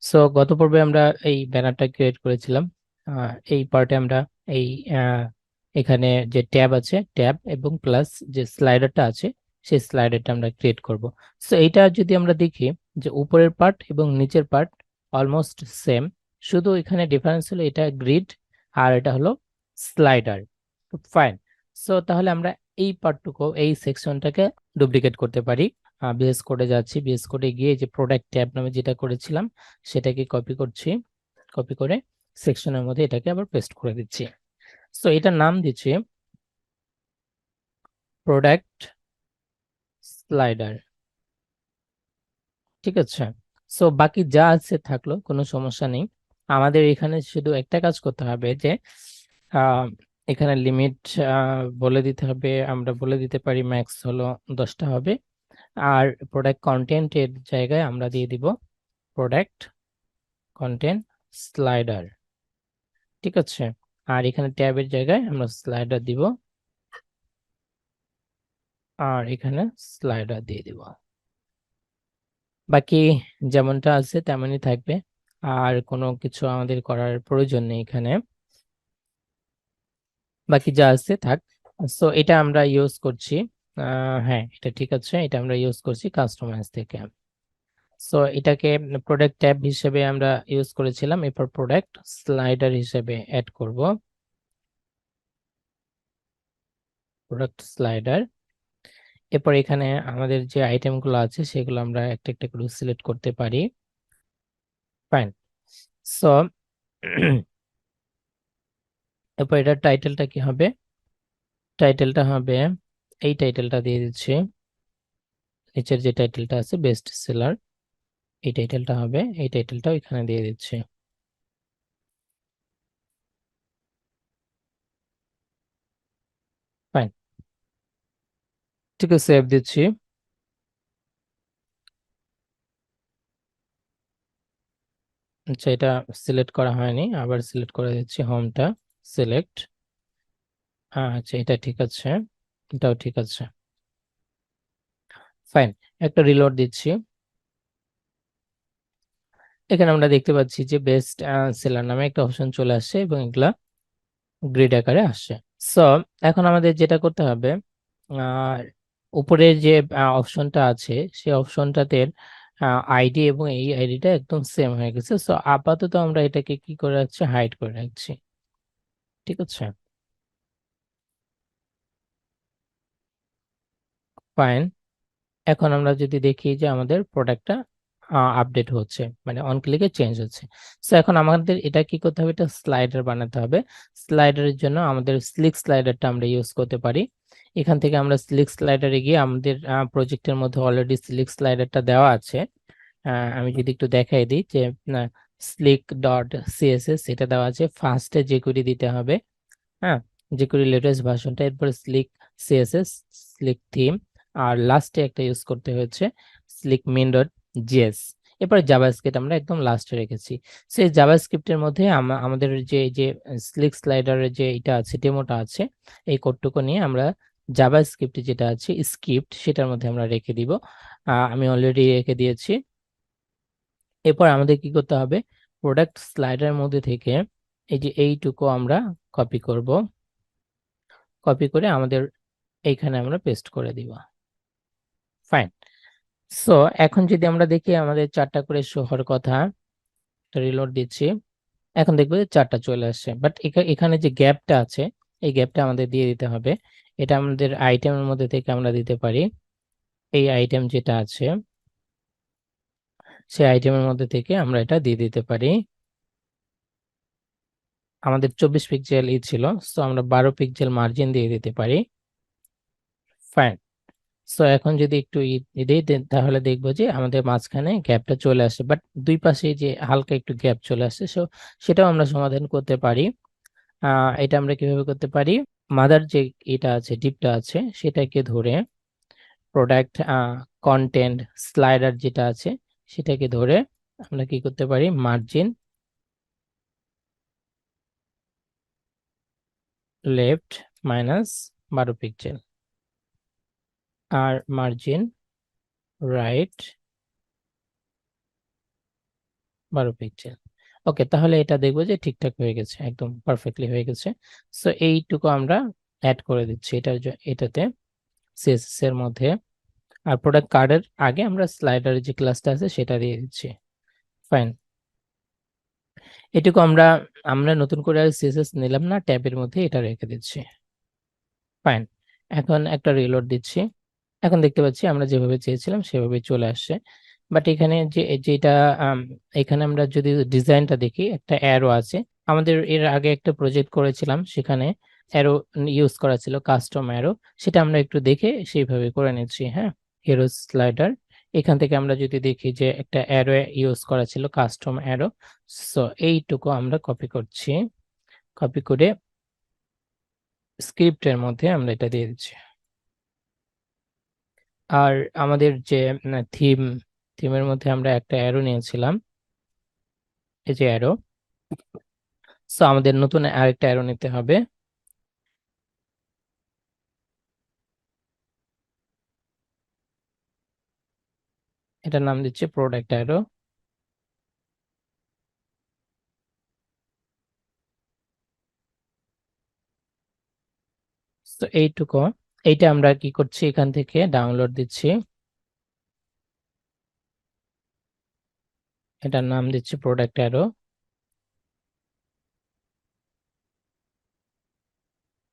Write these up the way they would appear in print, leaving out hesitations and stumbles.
So গত পর্বে আমরা এই ব্যানারটা ক্রিয়েট করেছিলাম। এই পার্টে আমরা এই এখানে যে ট্যাব আছে, ট্যাব এবং প্লাস যে স্লাইডারটা আছে, সেই স্লাইডারটা আমরা ক্রিয়েট করব। সো এইটা যদি আমরা দেখি যে উপরের পার্ট এবং নিচের পার্ট অলমোস্ট সেম, শুধু এখানে ডিফারেন্স হলো এটা গ্রিড আর এটা হলো স্লাইডার। ফাইন। সো তাহলে আমরা এই পার্টটুকু, এই সেকশনটাকে ডুপ্লিকেট করতে পারি। বিএস কোডে যাচ্ছি, বিএস কোডে গিয়ে যে প্রোডাক্ট ট্যাব নামে যেটা করেছিলাম সেটাকে কপি করছি, কপি করে সেকশনের মধ্যে এটাকে আবার পেস্ট করে দিচ্ছি। সো এটার নাম দিচ্ছি প্রোডাক্ট স্লাইডার। ঠিক আছে। সো বাকি যা আছে থাকলো, কোনো সমস্যা নেই। আমাদের এখানে শুধু একটা কাজ করতে হবে যে আহ, এখানে লিমিট বলে দিতে হবে। আমরা বলে দিতে পারি ম্যাক্স হলো 10টা হবে। আর প্রোডাক্ট কন্টেন্টের জায়গায় আমরা দিয়ে দিব প্রোডাক্ট কন্টেন্ট স্লাইডার। ঠিক আছে। আর এখানে ট্যাবের জায়গায় আমরা স্লাইডার দিব, আর এখানে স্লাইডার দিয়ে দিব। বাকি যেমনটা আছে তেমনই থাকবে, আর কোনো কিছু আমাদের করার প্রয়োজন নেই এখানে। বাকি যা আছে থাক। সো এটা আমরা ইউজ করছি, হ্যাঁ এটা ঠিক আছে, এটা আমরা ইউজ করছি কাস্টমাইজ থেকে। সো এটাকে প্রোডাক্ট ট্যাব হিসেবে আমরা ইউজ করেছিলাম, এরপর প্রোডাক্ট স্লাইডার হিসেবে অ্যাড করব প্রোডাক্ট স্লাইডার। এরপর এখানে আমাদের যে আইটেমগুলো আছে সেগুলো আমরা একটা একটা করে সিলেক্ট করতে পারি। ফাইন। সো এরপর এটার টাইটেলটা কি হবে? টাইটেলটা হবে, এই টাইটেলটা দিয়ে দিচ্ছি। নিচের যে টাইটেলটা আছে বেস্ট সেলার, এই টাইটেলটা হবে, এই টাইটেলটাও এখানে দিয়ে দিচ্ছি। ফাইন। ঠিক আছে, সেভ দিচ্ছি। আচ্ছা, এটা সিলেক্ট করা হয়নি, আবার সিলেক্ট করে দিচ্ছি হোমটা। সিলেক্ট। আচ্ছা, এটা ঠিক আছে, এটাও ঠিক আছে। ফাইন। একটা রিলোড দিচ্ছি। এখানে আমরা দেখতে পাচ্ছি যে বেস্ট সেলার নামে একটা অপশন চলে আসছে এবং এগুলা গ্রিড আকারে আসছে। সো এখন আমাদের যেটা করতে হবে, আহ উপরে যে অপশনটা আছে সেই অপশনটাতে আইডি এবং এই আইডিটা একদম সেম হয়ে গেছে। সো আপাতত আমরা এটাকে কি করে রাখছি, হাইড করে রাখছি। ঠিক আছে। ফাইন। এখন আমরা যদি দেখি যে আমাদের প্রোডাক্টটা আপডেট হচ্ছে, মানে অন ক্লিকে চেঞ্জ হচ্ছে। সো এখন আমাদের এটা কি করতে হবে, এটা স্লাইডার বানাতে হবে। স্লাইডারের জন্য আমাদের স্লিক স্লাইডারটা আমরা ইউজ করতে পারি। এখান থেকে আমরা স্লিক স্লাইডারে গিয়ে, আমাদের প্রজেক্টের মধ্যে অলরেডি স্লিক স্লাইডারটা দেওয়া আছে। আমি যদি একটু দেখাই দিই যে স্লিক ডট সিএসএস এটা দেওয়া আছে, ফার্স্টে jQuery দিতে হবে। হ্যাঁ, jQuery লেটেস্ট ভার্সনটা, এরপরে স্লিক সিএসএস, স্লিক থিম, আর লাস্টে একটা ইউজ করতে হয়েছে স্লিক মেন ডট জিএস। এরপরে জাভাস্ক্রিপ্ট আমরা একদম লাস্টে রেখেছি। সেই জাভাস্ক্রিপ্টের মধ্যে আমাদের যে স্লিক স্লাইডারের যে এটা আছে, ডেমোটা আছে, এই কোডটুকু নিয়ে আমরা জাভাস্ক্রিপ্টে যেটা আছে স্ক্রিপ্ট, সেটার মধ্যে আমরা রেখে দিব। আমি অলরেডি রেখে দিয়েছি। এরপর আমাদের কি করতে হবে, প্রোডাক্ট স্লাইডার মধ্যে থেকে এই যে এইটুকু আমরা কপি করব। কপি করে আমাদের এইখানে আমরা পেস্ট করে দিব। ফাইন। সো এখন যদি আমরা দেখি আমাদের 4টা করে শো হওয়ার কথা, রিলোড দিচ্ছি, এখন দেখবো যে 4টা চলে আসছে। বাট এখানে যে গ্যাপটা আছে, এই গ্যাপটা আমাদের দিয়ে দিতে হবে। এটা আমাদের আইটেমের মধ্যে থেকে আমরা দিতে পারি। এই আইটেম যেটা আছে সেই আইটেমের মধ্যে থেকে আমরা এটা দিয়ে দিতে পারি। আমাদের 24 পিক্সেল ছিল, সো আমরা 12 পিক্সেল মার্জিন দিয়ে দিতে পারি। ফাইন। সো এখন যদি একটু দিই তাহলে দেখবো যে আমাদের মাঝখানে গ্যাপটা চলে আসে, বাট দুই পাশে যে হালকা একটু গ্যাপ চলে আসে। সো সেটাও আমরা সমাধান করতে পারি। এটা আমরা কিভাবে করতে পারি, মাদার যে এটা আছে, ডিপটা আছে, সেটাকে ধরে প্রোডাক্ট কন্টেন্ট স্লাইডার যেটা আছে সেটাকে ধরে আমরা কি করতে পারি, মার্জিন লেফট -12 পিক্সেল, আর মার্জিন রাইট 12 পিক্সেল। ওকে, তাহলে এটা দেখবো যে ঠিকঠাক হয়ে গেছে, একদম পারফেক্টলি হয়ে গেছে। সো এইটুকু আমরা অ্যাড করে দিচ্ছি এটাতে, সিএসএস এর মধ্যে। আর প্রোডাক্ট কার্ডের আগে আমরা স্লাইডারের যে ক্লাসটা আছে সেটা দিয়ে দিচ্ছি। ফাইন, এটুকু আমরা আমরা নতুন করে আর সিএসএস নিলাম না, ট্যাবের মধ্যে এটা রেখে দিচ্ছি। ফাইন, এখন একটা রিলোড দিচ্ছি। এখন দেখতে পাচ্ছি আমরা যেভাবে চেয়েছিলাম সেভাবে চলে আসছে। বাট এখানে যেটা এখানে আমরা যদি ডিজাইনটা দেখি, একটা অ্যারো আছে। আমাদের এর আগে একটা প্রজেক্ট করেছিলাম, সেখানে অ্যারো ইউজ করা ছিল, কাস্টম অ্যারো। সেটা আমরা একটু দেখে সেইভাবে করে নিচ্ছি। হ্যাঁ, হিরো স্লাইডার, এখান থেকে আমরা যদি দেখি যে একটা অ্যারো ইউজ করা ছিল, কাস্টম অ্যারো। সো এইটুকু আমরা কপি করছি, কপি করে স্ক্রিপ্টের মধ্যে আমরা এটা দিয়ে দিচ্ছি। আর আমাদের যে থিমের মধ্যে আমরা একটা অ্যারো নিয়েছিলাম, এই যে অ্যারো। সো আমাদের নতুন আরেকটা অ্যারো নিতে হবে। এটার নাম দিচ্ছি প্রোডাক্ট অ্যারো। তো এইটুকু, এইটা আমরা কি করছি, এখান থেকে ডাউনলোড দিচ্ছি। এটার নাম দিচ্ছি প্রোডাক্ট অ্যারো।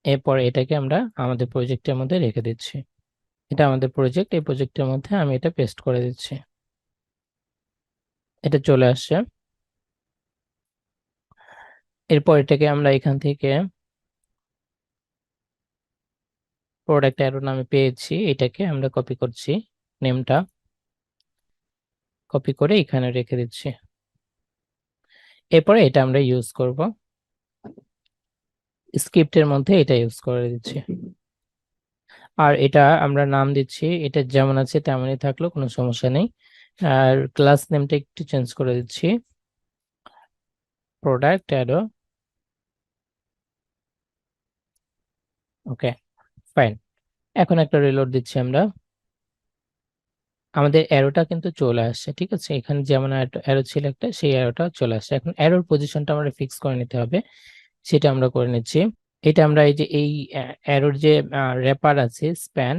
এরপর এটাকে আমরা আমাদের প্রজেক্টের মধ্যে রেখে দিচ্ছি। এটা আমাদের প্রজেক্ট, এই প্রজেক্টের মধ্যে আমি এটা পেস্ট করে দিচ্ছি। এটা চলে আসছে। এরপর এটাকে আমরা এখান থেকে প্রোডাক্ট অ্যারো নামে পেয়েছি, এটাকে আমরা কপি করছি, নেমটা কপি করে এখানে রেখে দিচ্ছি। এরপরে এটা আমরা ইউজ করব, স্ক্রিপ্টের মধ্যে এটা ইউজ করে দিচ্ছি। আর এটা আমরা নাম দিচ্ছি, এটা যেমন আছে তেমনই থাকলো, কোনো সমস্যা নেই। আর ক্লাস নেমটা একটু চেঞ্জ করে দিচ্ছি, প্রোডাক্ট অ্যারো। ওকে, ফাইন। এখন একটা রিলোড দিচ্ছি আমরা। আমাদের অ্যারোটা কিন্তু চলে আসছে, ঠিক আছে। এখানে যেমন অ্যারো ছিল একটা, সেই অ্যারোটা চলে আসছে। এখন অ্যারোর পজিশনটা আমরা ফিক্স করে নিতে হবে, সেটা আমরা করে নিচ্ছি। এটা আমরা এই যে এই অ্যারোর যে র্যাপার আছে স্প্যান,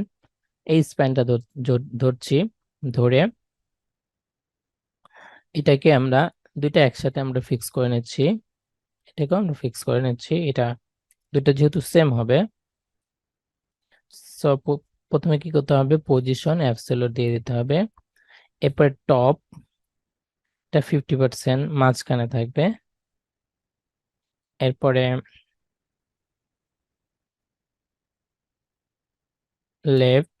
এই স্প্যানটা ধরছি, ধরে এটাকে আমরা দুইটা একসাথে আমরা ফিক্স করে নিচ্ছি। এটাকেও আমরা ফিক্স করে নিচ্ছি, এটা দুটো যেহেতু সেম হবে। সো প্রথমে কি করতে হবে, পজিশন অ্যাবসলিউট দিয়ে দিতে হবে। এরপর টপ, এটা 50% মাঝখানে থাকবে। এরপরে লেফট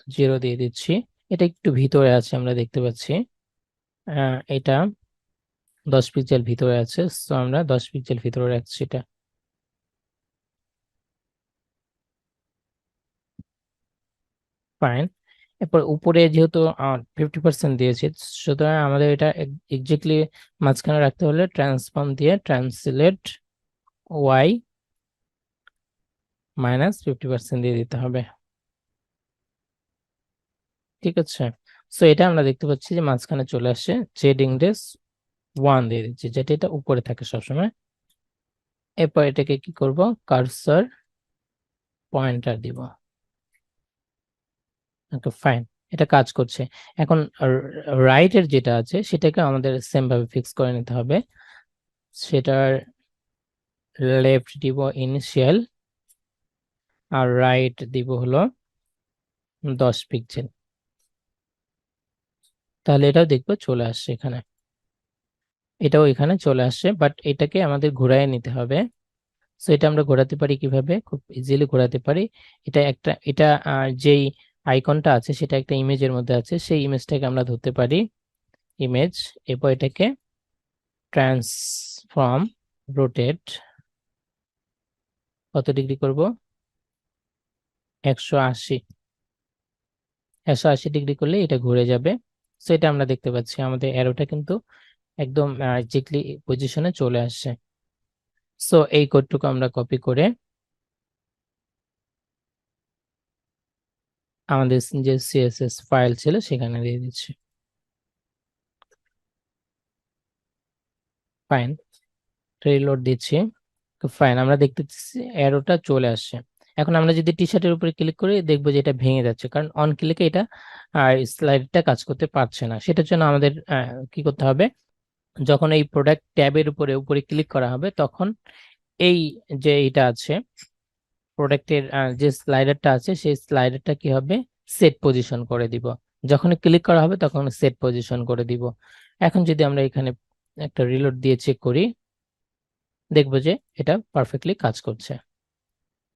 0 দিয়ে দিচ্ছি। এটা একটু ভিতরে আছে, আমরা দেখতে পাচ্ছি। এটা 10 পিক্সেল ভিতরে আছে, তো আমরা 10 পিক্সেল ভিতরে রাখছি এটা। ফাইন। এরপর উপরে যেহেতু 50% দিয়েছি, সুতরাং আমাদের এটা এক্স্যাক্টলি মাঝখানে রাখতে হলে ট্রান্সফর্ম দিয়ে ট্রান্সলেট ওয়াই -50% দিয়ে দিতে হবে, ঠিক আছে। সো এটা আমরা দেখতে পাচ্ছি যে মাঝখানে চলে আসছে। জেড ইংরেজ 1 দিয়ে দিচ্ছি, যেটা এটা উপরে থাকে সবসময়। এরপর এটাকে কি করব, কার্সর পয়েন্টার দিব। ওকে, ফাইন, এটা কাজ করছে। এখন রাইটের যেটা আছে সেটাকে আমাদের সেম ভাবে ফিক্স করে নিতে হবে। সেটার লেফট দিব ইনিশিয়াল, আর রাইট দিব হলো 10 পিক্সেল। তাহলে এটাও দেখবো চলে আসছে এখানে, এটাও এখানে চলে আসছে। বাট এটাকে আমাদের ঘুরায় নিতে হবে। সো এটা আমরা ঘোরাতে পারি কিভাবে, খুব ইজিলি ঘোরাতে পারি। এটা যেই আইকনটা আছে সেটা একটা ইমেজের মধ্যে আছে, সেই ইমেজটাকে আমরা ধরতে পারি, ইমেজ। এরপর এটাকে ট্রান্সফর্ম, রোটেট কত ডিগ্রি করব, 180, 180 ডিগ্রি করলে এটা ঘুরে যাবে। সো এটা আমরা দেখতে পাচ্ছি আমাদের অ্যারোটা কিন্তু একদম এক্স্যাক্টলি পজিশনে চলে আসছে। সো এই কোডটুকু আমরা কপি করে আমাদের যে সিএসএস ফাইল ছিল সেখানে দিয়ে দিচ্ছি। ফাইন, রিলোড দিচ্ছি। ফাইন, আমরা দেখতেছি অ্যারোটা চলে আসছে। এখন আমরা যদি টি শার্টের উপরে ক্লিক করি দেখবো যে এটা ভেঙে যাচ্ছে, কারণ অন ক্লিকে এটা স্লাইডটা কাজ করতে পারছে না। সেটার জন্য আমাদের কি করতে হবে, যখন এই প্রোডাক্ট ট্যাবের উপরে উপরে ক্লিক করা হবে তখন এই যে এটা আছে প্রোডাক্টের যে স্লাইডারটা আছে সেই স্লাইডারটা কি হবে, সেট পজিশন করে দিব। যখন ক্লিক করা হবে তখন সেট পজিশন করে দিব। এখন যদি আমরা এখানে একটা রিলোড দিয়ে চেক করি দেখবো যে এটা পারফেক্টলি কাজ করছে।